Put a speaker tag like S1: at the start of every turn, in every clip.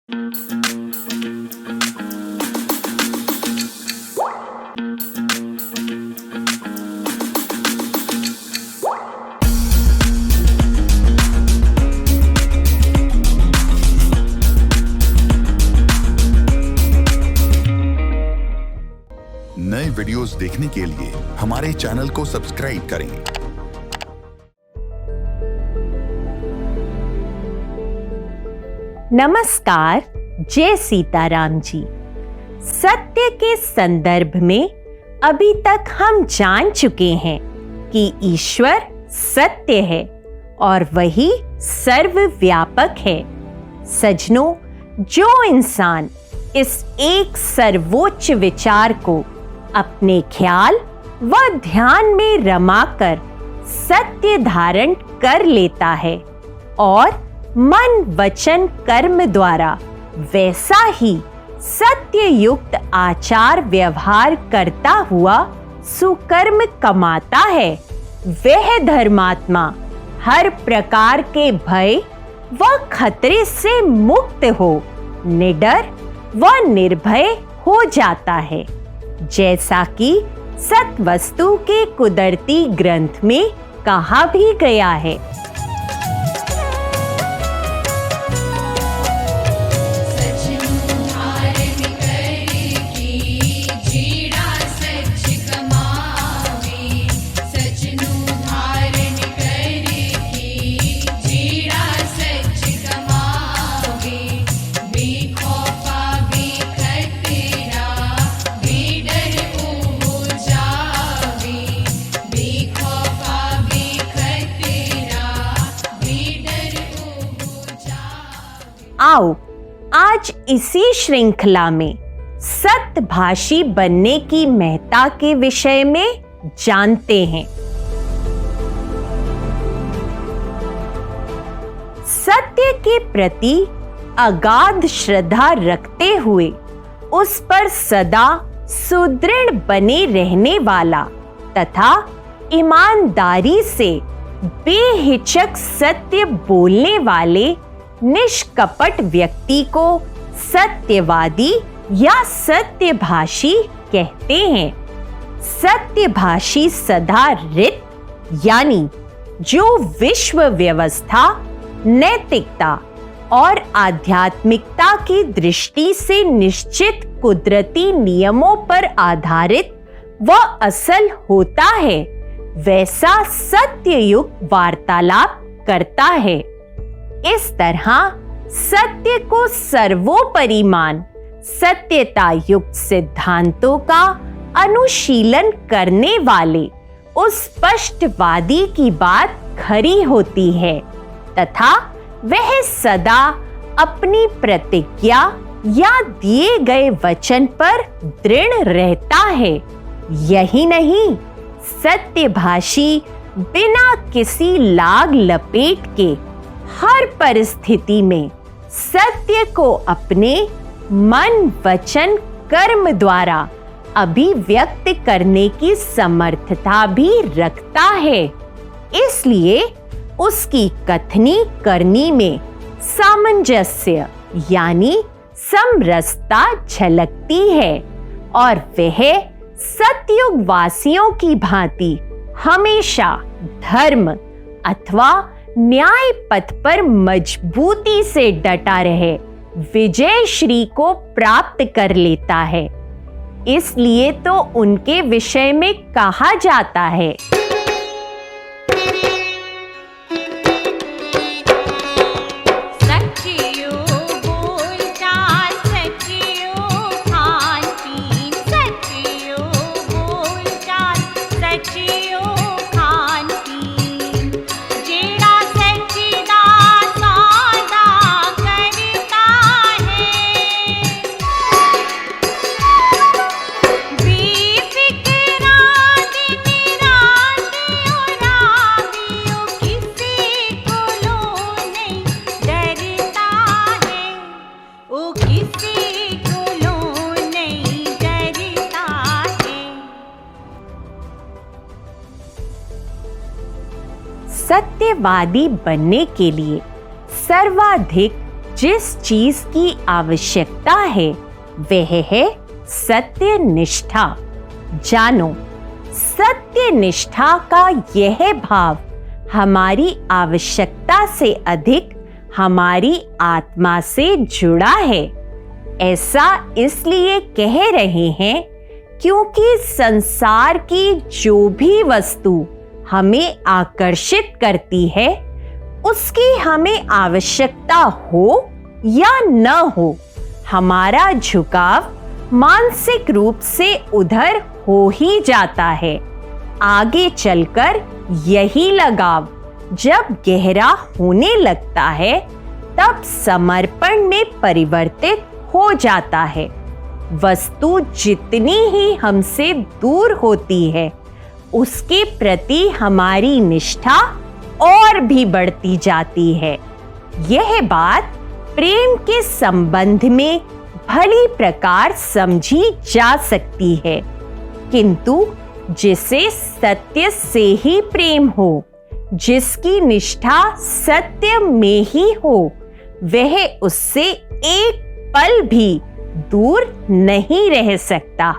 S1: नए वीडियोस देखने के लिए हमारे चैनल को सब्सक्राइब करें।
S2: नमस्कार, जय सीताराम जी। सत्य के संदर्भ में अभी तक हम जान चुके हैं कि ईश्वर सत्य है और वही सर्वव्यापक है। सज्जनों, जो इंसान इस एक सर्वोच्च विचार को अपने ख्याल व ध्यान में रमाकर सत्य धारण कर लेता है और मन वचन कर्म द्वारा वैसा ही सत्य युक्त आचार व्यवहार करता हुआ सुकर्म कमाता है, वह धर्मात्मा हर प्रकार के भय व खतरे से मुक्त हो निडर व निर्भय हो जाता है। जैसा कि सत्वस्तु के कुदरती ग्रंथ में कहा भी गया है। आओ आज इसी श्रृंखला में सत्यभाषी बनने की महत्ता के विषय में जानते हैं। सत्य के प्रति अगाध श्रद्धा रखते हुए उस पर सदा सुदृढ़ बने रहने वाला तथा ईमानदारी से बेहिचक सत्य बोलने वाले निष्कपट व्यक्ति को सत्यवादी या सत्यभाषी कहते हैं। सत्यभाषी सदा रित यानी जो विश्व व्यवस्था, नैतिकता और आध्यात्मिकता की दृष्टि से निश्चित कुदरती नियमों पर आधारित व असल होता है, वैसा सत्ययुक्त वार्तालाप करता है। इस तरह सत्य को सर्वोपरि मान सत्यता युक्त सिद्धांतों का अनुशीलन करने वाले उस स्पष्टवादी की बात खरी होती है तथा वह सदा अपनी प्रतिज्ञा या दिए गए वचन पर दृढ़ रहता है। यही नहीं, सत्यभाषी बिना किसी लाग लपेट के हर परिस्थिति में सत्य को अपने मन वचन कर्म द्वारा अभिव्यक्त करने की समर्थता भी रखता है। इसलिए उसकी कथनी करनी में सामंजस्य यानी समरसता झलकती है और वह सतयुग वासियों की भांति हमेशा धर्म अथवा न्याय पथ पर मजबूती से डटा रहे विजय श्री को प्राप्त कर लेता है। इसलिए तो उनके विषय में कहा जाता है, सत्यवादी बनने के लिए सर्वाधिक जिस चीज की आवश्यकता है वह है सत्य निष्ठा। जानो, सत्य निष्ठा का यह भाव हमारी आवश्यकता से अधिक हमारी आत्मा से जुड़ा है। ऐसा इसलिए कह रहे हैं क्योंकि संसार की जो भी वस्तु हमें आकर्षित करती है उसकी हमें आवश्यकता हो या न हो, हमारा झुकाव मानसिक रूप से उधर हो ही जाता है। आगे चलकर यही लगाव जब गहरा होने लगता है तब समर्पण में परिवर्तित हो जाता है। वस्तु जितनी ही हमसे दूर होती है उसके प्रति हमारी निष्ठा और भी बढ़ती जाती है। यह बात प्रेम के संबंध में भली प्रकार समझी जा सकती है, किंतु जिसे सत्य से ही प्रेम हो, जिसकी निष्ठा सत्य में ही हो, वह उससे एक पल भी दूर नहीं रह सकता।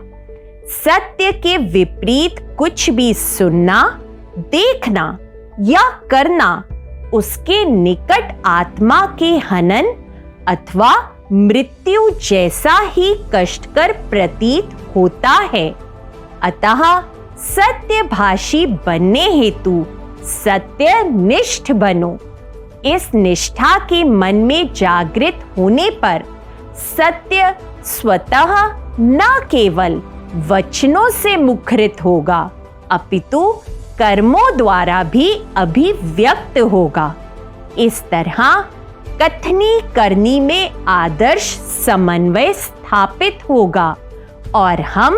S2: सत्य के विपरीत कुछ भी सुनना, देखना या करना उसके निकट आत्मा के हनन अथवा मृत्यु जैसा ही कष्टकर प्रतीत होता है। अतः सत्यभाषी बनने हेतु सत्यनिष्ठ बनो। इस निष्ठा के मन में जागृत होने पर सत्य स्वतः न केवल वचनों से मुखरित होगा अपितु कर्मों द्वारा भी अभिव्यक्त होगा। इस तरह कथनी करनी में आदर्श समन्वय स्थापित होगा और हम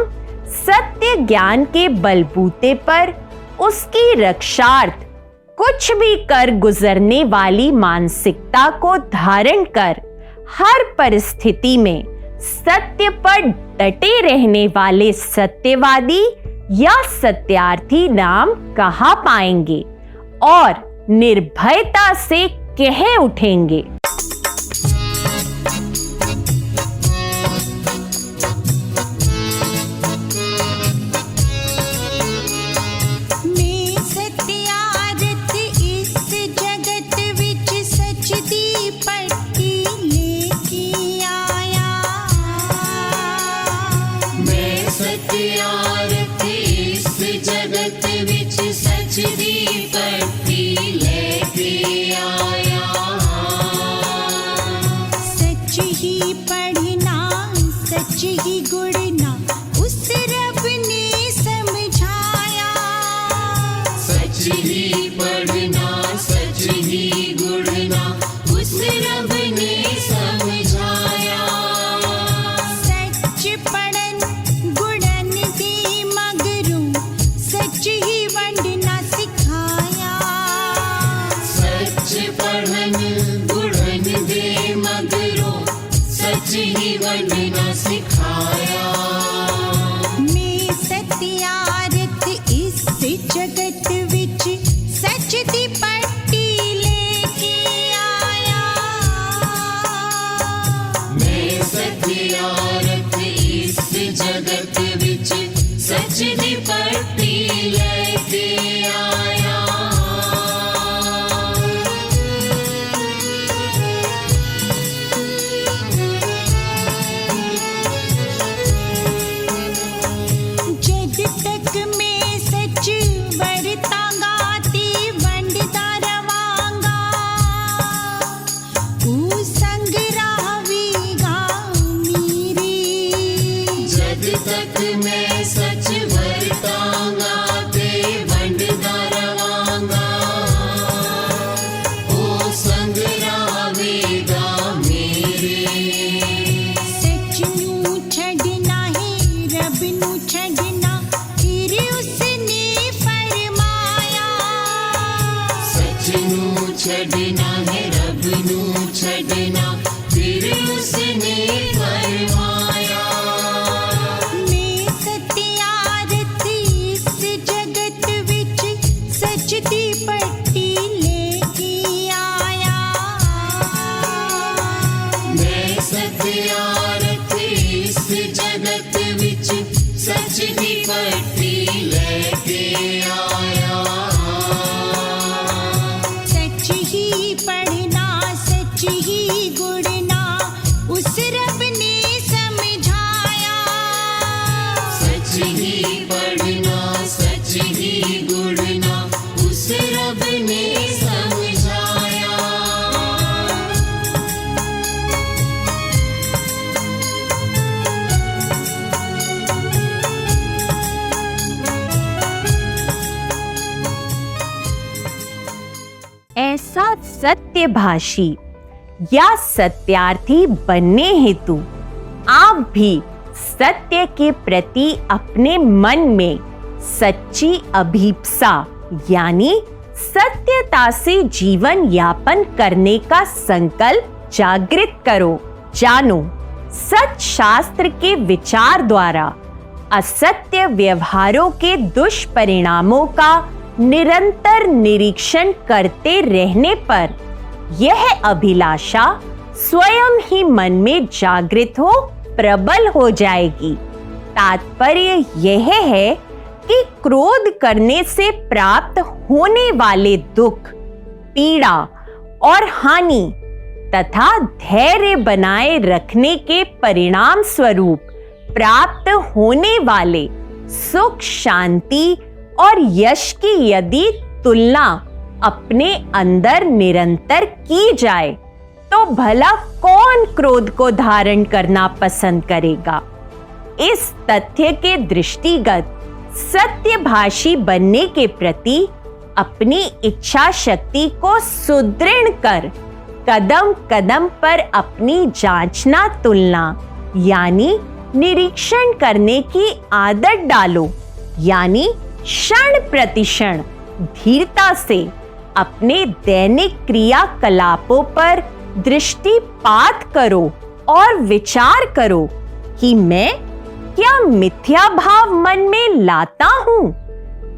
S2: सत्य ज्ञान के बलबूते पर उसकी रक्षार्थ कुछ भी कर गुजरने वाली मानसिकता को धारण कर हर परिस्थिति में सत्य पर डटे रहने वाले सत्यवादी या सत्यार्थी नाम कहा पाएंगे और निर्भयता से कह उठेंगे।
S3: प्यारत इस जगत विच सच दी पट्टी लेके आया।
S4: सच ही पढ़ना सच ही गुड़ना उस रब ने समझाया।
S3: सच ही पढ़ना सच ही गुड़ना उस रब ने समझाया।
S2: ऐसा सत्यभाषी या सत्यार्थी बनने हेतु आप भी सत्य के प्रति अपने मन में सच्ची अभीप्सा यानी सत्यता से जीवन यापन करने का संकल्प जागृत करो। जानो, सच शास्त्र के विचार द्वारा असत्य व्यवहारों के दुष्परिणामों का निरंतर निरीक्षण करते रहने पर यह अभिलाषा स्वयं ही मन में जागृत हो प्रबल हो जाएगी। तात्पर्य यह है कि क्रोध करने से प्राप्त होने वाले दुख, पीड़ा और हानि तथा धैर्य बनाए रखने के परिणाम स्वरूप प्राप्त होने वाले सुख, शांति और यश की यदि तुलना अपने अंदर निरंतर की जाए तो भला कौन क्रोध को धारण करना पसंद करेगा। इस तथ्य के दृष्टिगत सत्यभाषी बनने के प्रति अपनी इच्छा शक्ति को सुदृढ़ कर कदम कदम पर अपनी जांचना, तुलना यानी निरीक्षण करने की आदत डालो। यानी क्षण प्रतिक्षण धीरता से अपने दैनिक क्रियाकलापों पर दृष्टिपात करो और विचार करो कि मैं क्या मिथ्या भाव मन में लाता हूं,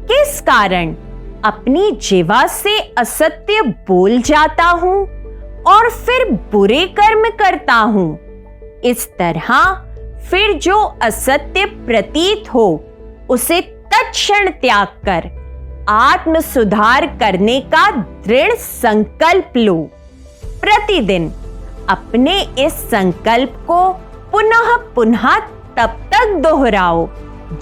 S2: किस कारण अपनी जिह्वा से असत्य बोल जाता हूं और फिर बुरे कर्म करता हूं। इस तरह फिर जो असत्य प्रतीत हो उसे तत्क्षण त्याग कर आत्म सुधार करने का दृढ़ संकल्प लो। प्रतिदिन अपने इस संकल्प को पुनः पुनः तब तक दोहराओ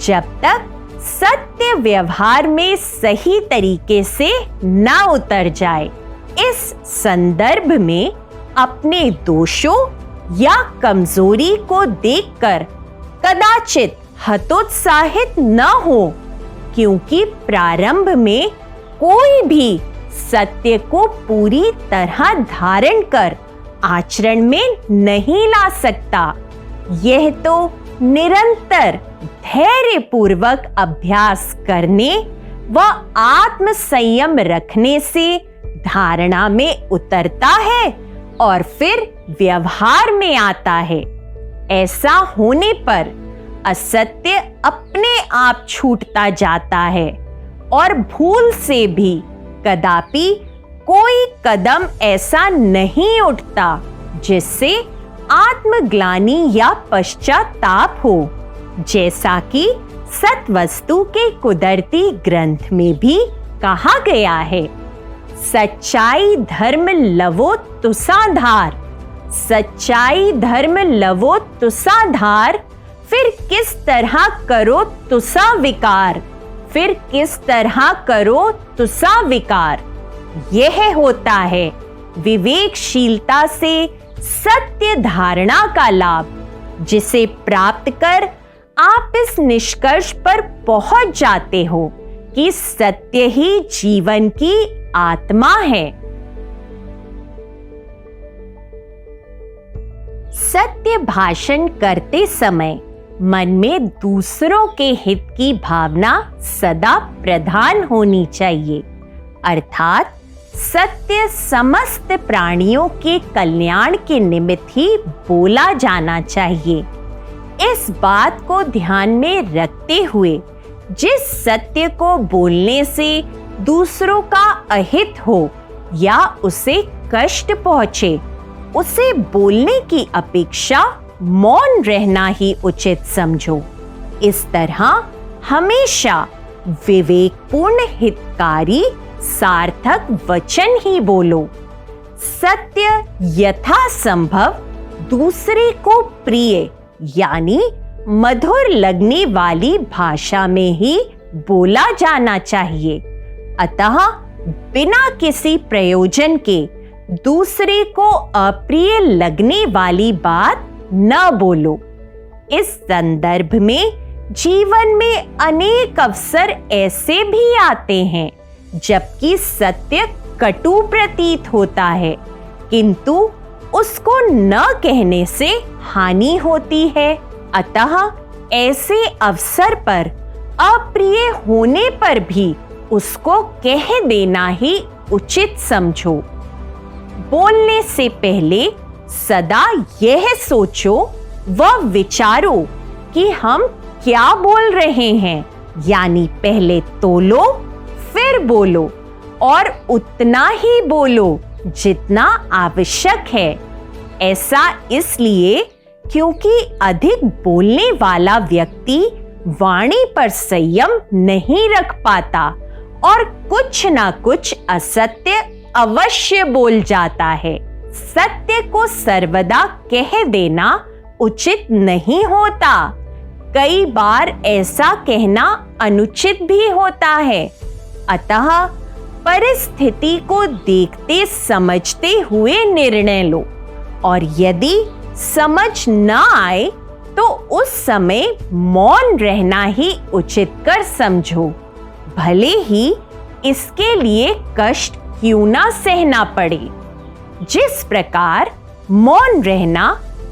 S2: जब तक सत्य व्यवहार में सही तरीके से ना उतर जाए। इस संदर्भ में अपने दोषों या कमजोरी को देखकर कदाचित हतोत्साहित न हो, क्योंकि प्रारंभ में कोई भी सत्य को पूरी तरह धारण कर आचरण में नहीं ला सकता। यह तो निरंतर धैर्यपूर्वक अभ्यास करने व आत्म संयम रखने से धारणा में उतरता है और फिर व्यवहार में आता है। ऐसा होने पर असत्य अपने आप छूटता जाता है और भूल से भी कदापि कोई कदम ऐसा नहीं उठता जिससे आत्मग्लानि या पश्चाताप हो। जैसा कि सत्वस्तु के कुदरती ग्रंथ में भी कहा गया है, सच्चाई धर्म लवो तुसाधार, सच्चाई धर्म लवो तुसाधार, फिर किस तरह करो तुसा विकार, फिर किस तरह करो तुसा विकार। यह होता है विवेकशीलता से सत्य धारणा का लाभ, जिसे प्राप्त कर आप इस निष्कर्ष पर पहुंच जाते हो कि सत्य ही जीवन की आत्मा है। सत्य भाषण करते समय मन में दूसरों के हित की भावना सदा प्रधान होनी चाहिए, अर्थात सत्य समस्त प्राणियों के कल्याण के निमित्त ही बोला जाना चाहिए। इस बात को ध्यान में रखते हुए जिस सत्य को बोलने से दूसरों का अहित हो या उसे कष्ट पहुंचे उसे बोलने की अपेक्षा मौन रहना ही उचित समझो। इस तरह हमेशा विवेकपूर्ण, हितकारी, सार्थक वचन ही बोलो। सत्य यथासंभव दूसरे को प्रिय यानी मधुर लगने वाली भाषा में ही बोला जाना चाहिए। अतः बिना किसी प्रयोजन के दूसरे को अप्रिय लगने वाली बात न बोलो। इस संदर्भ में जीवन में अनेक अवसर ऐसे भी आते हैं जबकि सत्य कटु प्रतीत होता है, किंतु उसको न कहने से हानि होती है। अतः ऐसे अवसर पर अप्रिय होने पर भी उसको कह देना ही उचित समझो। बोलने से पहले सदा यह सोचो व विचारो कि हम क्या बोल रहे हैं, यानी पहले तोलो फिर बोलो और उतना ही बोलो जितना आवश्यक है। ऐसा इसलिए क्योंकि अधिक बोलने वाला व्यक्ति वाणी पर संयम नहीं रख पाता और कुछ ना कुछ असत्य अवश्य बोल जाता है। सत्य को सर्वदा कह देना उचित नहीं होता। कई बार ऐसा कहना अनुचित भी होता है। अतः परिस्थिति को देखते समझते हुए निर्णय लो और यदि समझ न आए तो उस समय मौन रहना ही उचित कर समझो, भले ही इसके लिए कष्ट क्यों ना सहना पड़े। जिस प्रकार मौन रहना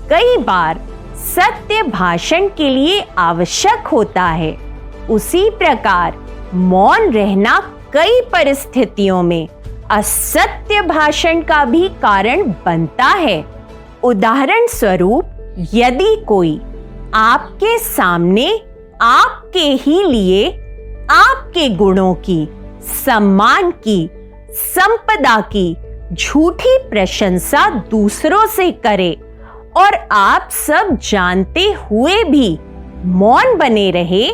S2: कई बार सत्य भाषण के लिए आवश्यक होता है, उसी प्रकार मौन रहना कई परिस्थितियों में असत्य भाषण का भी कारण बनता है। उदाहरण स्वरूप, यदि कोई आपके सामने आपके ही लिए आपके गुणों की, सम्मान की, संपदा की झूठी प्रशंसा दूसरों से करे और आप सब जानते हुए भी मौन बने रहे,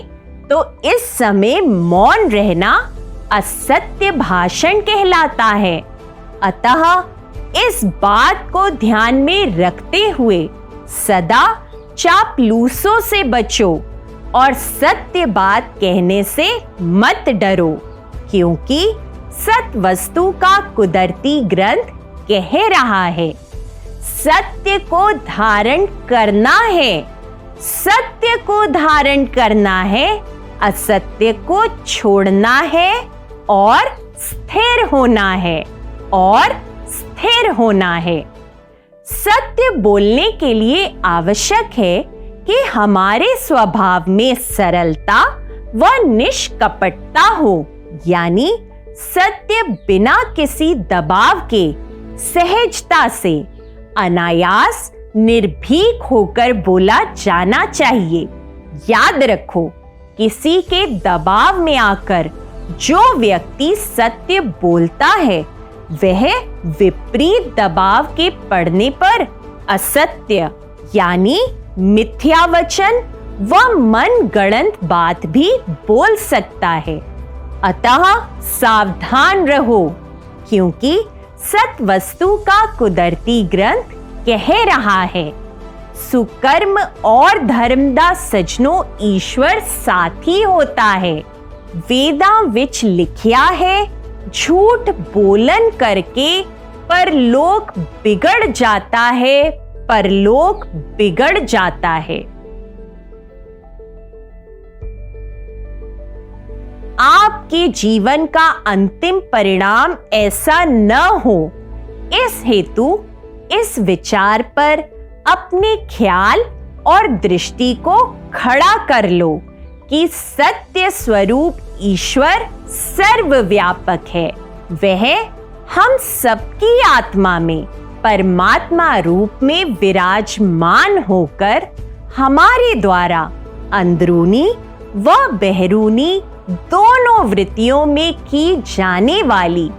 S2: तो इस समय मौन रहना असत्य भाषण कहलाता है। अतः इस बात को ध्यान में रखते हुए सदा चापलूसों से बचो और सत्य बात कहने से मत डरो, क्योंकि सत्य वस्तु का कुदरती ग्रंथ कह रहा है, सत्य को धारण करना है, सत्य को धारण करना है, असत्य को छोड़ना है और स्थिर होना है, और स्थिर होना है। सत्य बोलने के लिए आवश्यक है कि हमारे स्वभाव में सरलता व निष्कपटता हो, यानी सत्य बिना किसी दबाव के सहजता से अनायास निर्भीक होकर बोला जाना चाहिए। याद रखो, किसी के दबाव में आकर जो व्यक्ति सत्य बोलता है वह विपरीत दबाव के पड़ने पर असत्य यानी मिथ्या वचन व मन गढ़ंत बात भी बोल सकता है। अतः सावधान रहो, क्योंकि सत्य वस्तु का कुदरती ग्रंथ कह रहा है, सुकर्म और धर्मदा सजनो ईश्वर साथी होता है। वेदां विच लिखिया है, झूठ बोलन करके परलोक बिगड़ जाता है, परलोक बिगड़ जाता है। आपके जीवन का अंतिम परिणाम ऐसा न हो, इस हेतु इस विचार पर अपने ख्याल और दृष्टि को खड़ा कर लो कि सत्य स्वरूप ईश्वर सर्वव्यापक है। वह हम सबकी आत्मा में परमात्मा रूप में विराजमान होकर हमारे द्वारा अंदरूनी व बहरूनी दोनों वृत्तियों में की जाने वाली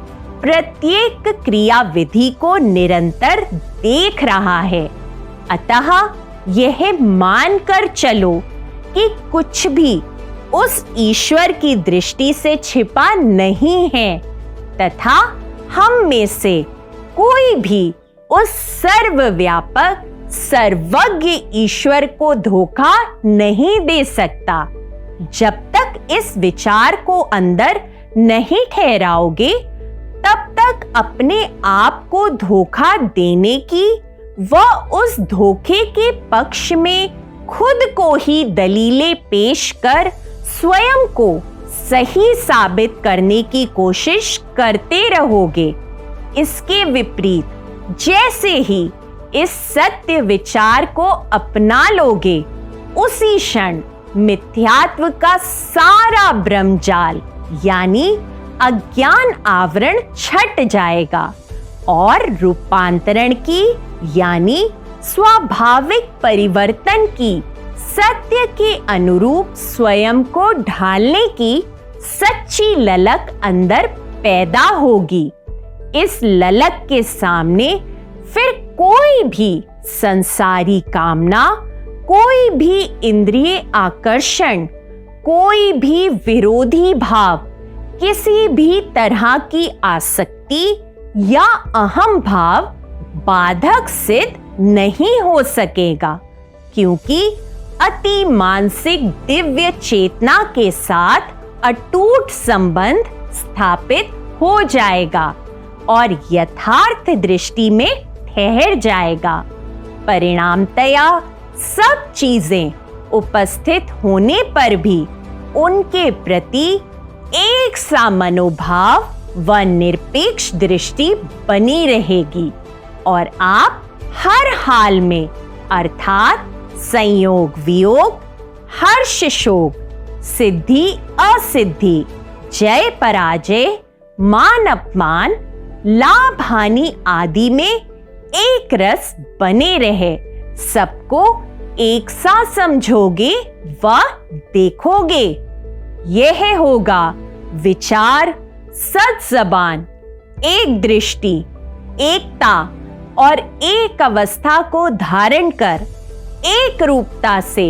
S2: प्रत्येक क्रियाविधि को निरंतर देख रहा है। अतः यह मानकर चलो कि कुछ भी उस ईश्वर की दृष्टि से छिपा नहीं है तथा हम में से कोई भी उस सर्वव्यापक सर्वज्ञ ईश्वर को धोखा नहीं दे सकता। जब तक इस विचार को अंदर नहीं ठहराओगे तब तक अपने आप को धोखा देने की व उस धोखे के पक्ष में खुद को ही दलीलें पेश कर स्वयं को सही साबित करने की कोशिश करते रहोगे। इसके विपरीत जैसे ही इस सत्य विचार को अपना लोगे उसी क्षण मिथ्यात्व का सारा ब्रह्मजाल यानी अज्ञान आवरण छट जाएगा और रूपांतरण की यानी स्वाभाविक परिवर्तन की सत्य के अनुरूप स्वयं को ढालने की सच्ची ललक अंदर पैदा होगी। इस ललक के सामने फिर कोई भी संसारी कामना, कोई भी इंद्रिय आकर्षण, कोई भी विरोधी भाव, किसी भी तरह की आसक्ति या अहम भाव बाधक सिद्ध नहीं हो सकेगा, क्योंकि अति मानसिक दिव्य चेतना के साथ अटूट संबंध स्थापित हो जाएगा और यथार्थ दृष्टि में ठहर जाएगा। परिणामतया सब चीजें उपस्थित होने पर भी उनके प्रति एक सा मनोभाव व निरपेक्ष दृष्टि बनी रहेगी और आप हर हाल में अर्थात संयोग वियोग, हर्ष शोक, सिद्धि असिद्धि, जय पराजय, मान अपमान, लाभ हानि आदि में एक रस बने रहे सबको एक सा समझोगे व देखोगे। यह होगा विचार, सद्जबान, एक दृष्टि, एकता और एक अवस्था को धारण कर एक रूपता से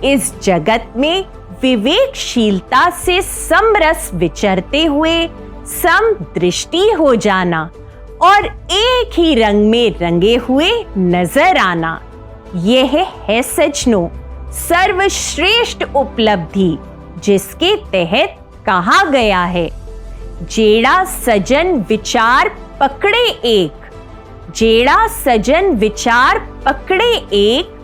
S2: इस जगत में विवेकशीलता से समरस विचरते हुए सम दृष्टि हो जाना और एक ही रंग में रंगे हुए नजर आना। यह है सज्जनों सर्वश्रेष्ठ उपलब्धि जिसके तहत कहा गया है, जेड़ा सजन विचार पकड़े एक, जेड़ा सजन विचार पकड़े एक,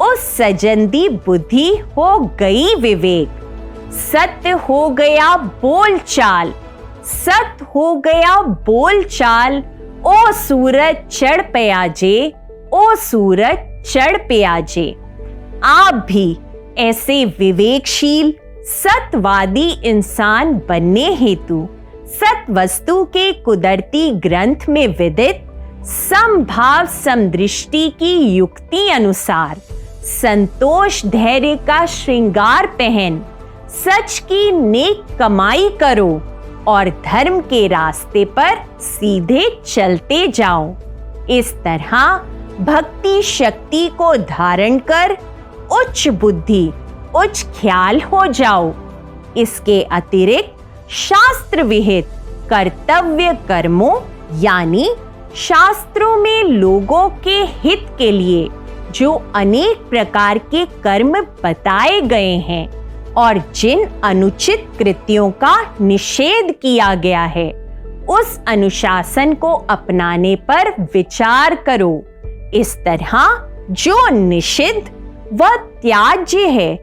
S2: उस सजन दी बुद्धि हो गई विवेक। सत्य हो गया बोल चाल, सत्य हो गया बोल चाल, ओ सूरज चढ़ प्याजे, ओ सूरज चढ़ प्याजे। आप भी ऐसे विवेकशील सत्यवादी इंसान बनने हेतु सत वस्तु के कुदरती ग्रंथ में विदित समभाव समदृष्टि की युक्ति अनुसार संतोष धैर्य का श्रृंगार पहन सच की नेक कमाई करो और धर्म के रास्ते पर सीधे चलते जाओ। इस तरह भक्ति शक्ति को धारण कर उच्च बुद्धि, उच्च ख्याल हो जाओ। इसके अतिरिक्त शास्त्र विहित कर्तव्य कर्मों यानी शास्त्रों में लोगों के हित के लिए जो अनेक प्रकार के कर्म बताए गए हैं और जिन अनुचित कृत्यों का निषेध किया गया है, उस अनुशासन को अपनाने पर विचार करो। इस तरह जो निषिद्ध व त्याज्य है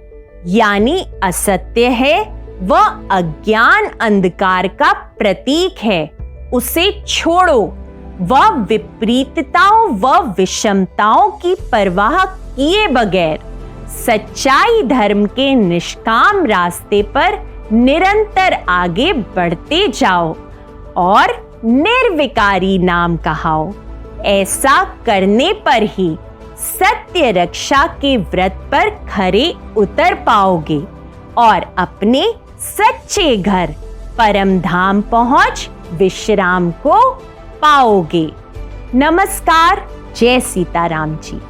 S2: यानी असत्य है व अज्ञान अंधकार का प्रतीक है, उसे छोड़ो व विपरीतताओं व विषमताओं की परवाह किए बगैर सच्चाई धर्म के निष्काम रास्ते पर निरंतर आगे बढ़ते जाओ और निर्विकारी नाम कहाओ। ऐसा करने पर ही सत्य रक्षा के व्रत पर खरे उतर पाओगे और अपने सच्चे घर परम धाम पहुंच विश्राम को पाओगे। नमस्कार। जय सीताराम जी।